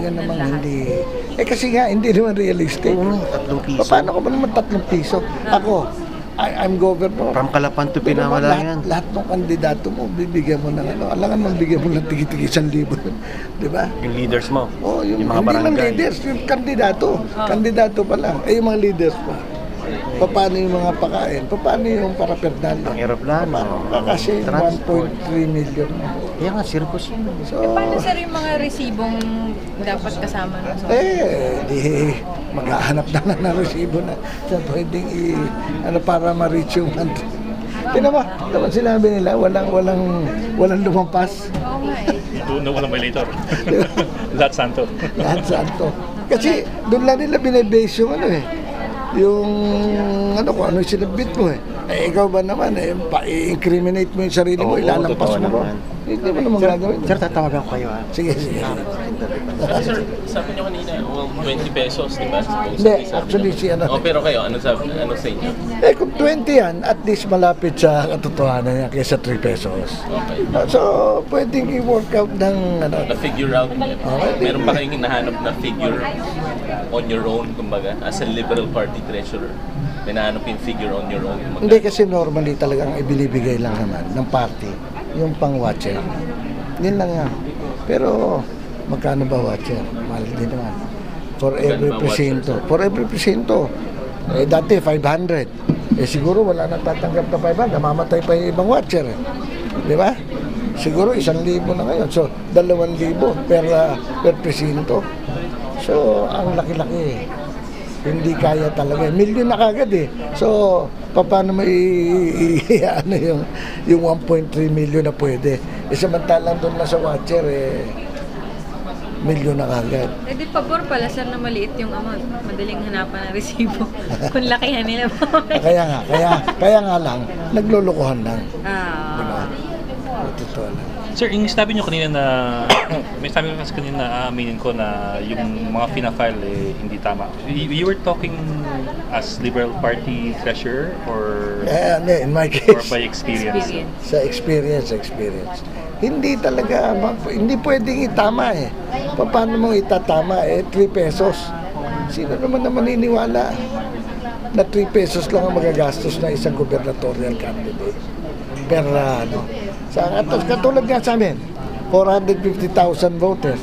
talaga namang hindi. Kasi nga, hindi naman realistic. ₱3. Paano ko ba naman ₱3? Ako, I'm governor. From Calapan to Pinamala yan. Lahat ng kandidato mo, bibigyan mo ng ano. Alangan mong bigyan mo ng tigi-tigi 1,000. Di ba? Yung leaders mo. Oh, yung mga hindi lang barangay. leaders, yung kandidato. Kandidato pa lang. Yung mga leaders pa. Paano yung mga pakain? Paano yung parapernalya? Ang aeroplano. Kasi 1.3 million. Kaya nga, circus yun. So, Paano sir yung mga resibong dapat kasama nun? di maghahanap na ng resibo na sa pwedeng para ma-reach yung Tinama, dapat sinabi nila, walang lumampas. Oo nga eh. Doon na walang violator. Lahat santo. Lahat santo. Kasi doon lang nila binibase yung yung kung ano yung sinabit mo ikaw ba naman i-incriminate mo yung sarili mo, ilalampas mo ba? Hindi mo naman gagawin. Sir, tatawagan ko kayo. Sige. Sir, sabi niyo kanina, ₱20, di ba? Hindi, actually pero kayo, ano sa inyo? kung 20 yan, at least malapit sa katotohanan niya kaysa ₱3. Okay. So, pwedeng i-work out ng Na-figure out niya. Okay. Meron ba kayong hinahanap na figure on your own, kumbaga, as a Liberal Party treasurer? May nahanap yung figure on your own? Hindi, kasi normally talagang ibinibigay lang naman ng party yung pang-watcher. Yun lang yan. Pero magkano ba watcher? Mahal din naman. For every presinto. For every presinto. Dati 500. Siguro wala nang tatanggap na 500. Namamatay pa yung ibang watcher. Di ba? Siguro 1,000 na ngayon. So, 2,000 per presinto. So, ang laki-laki. Hindi kaya talaga. Milyon na kagad So, paano mo yung 1.3 million na pwede? Samantalang doon na sa watcher, milyon na kagad. Di pabor pala sir na maliit yung amount. Madaling hanapan ng resibo. Kung lakihan nila po. kaya nga lang, naglulukuhan lang. Diba? Totoo lang. Sir, yung sabi nyo kanina na, may sabi ko kasi kanina aminin ko na yung mga fina-file hindi tama. You were talking as Liberal Party treasurer or In my case, or by experience? sa experience. Hindi talaga, hindi pwedeng itama Paano mo itatama ₱3? Sino naman na maniniwala na ₱3 lang ang magagastos na isang gubernatorial candidate? Per katulad nga sa amin, 450,000 voters.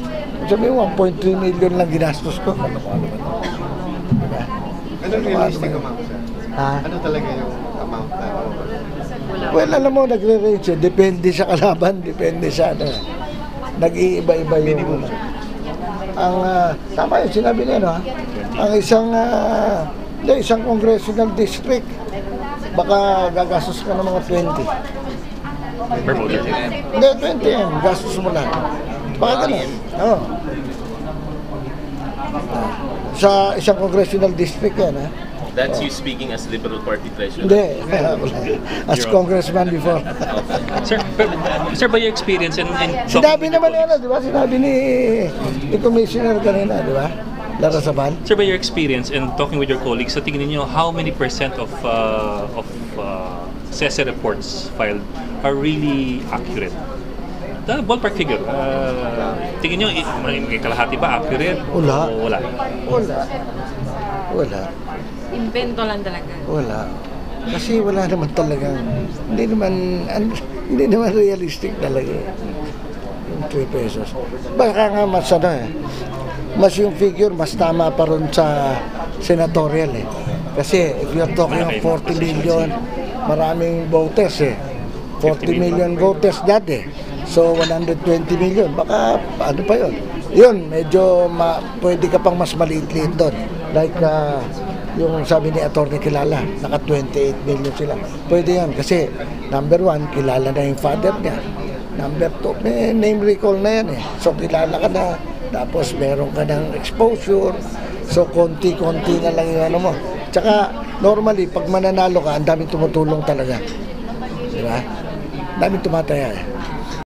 Sabi mo, 1.3 million lang ginastos ko. Diba? Ano realistic amount, sir? Ano talaga yung amount na? Well, alam mo, nagre-range. Depende sa kalaban, depende sa nag-iiba-iba yung tama yung sinabi niya, ang isang congressional district, baka gagastos ka ng mga 20. Per voter. Hindi, 20 gastos mo lang. Baka ganun. Sa isang congressional district yan, That's you speaking as Liberal Party treasurer? Hindi, as congressman before. Sir, by your experience and Sinabi naman yan, di ba? Sinabi ni Commissioner kanina, di ba? Lara Sabal. Sir, by your experience and talking with your colleagues, sa tingin niyo how many percent of CESE reports filed are really accurate? The ballpark figure. Tingin niyo may kalahati ba accurate? Wala. O wala? Wala. Invento lang talaga. Wala. Kasi wala naman talagang, hindi naman realistic talaga yung ₱3. Baka nga mas yung figure, mas tama pa rin sa senatorial Kasi if you're talking of 40 million, maraming voters 40 million voters dati. So 120 million, baka ano pa yun? Yun, medyo pwede ka pang mas maliit-liit doon. Like yung sabi ni Atty. Kilala, naka 28 million sila. Pwede yan kasi number 1, kilala na yung father niya. Number 2, may name recall na yan So kilala ka na, tapos meron ka ng exposure. So konti-konti na lang yung mo. Tsaka normally, pag mananalo ka, ang daming tumutulong talaga. Diba? Daming tumataya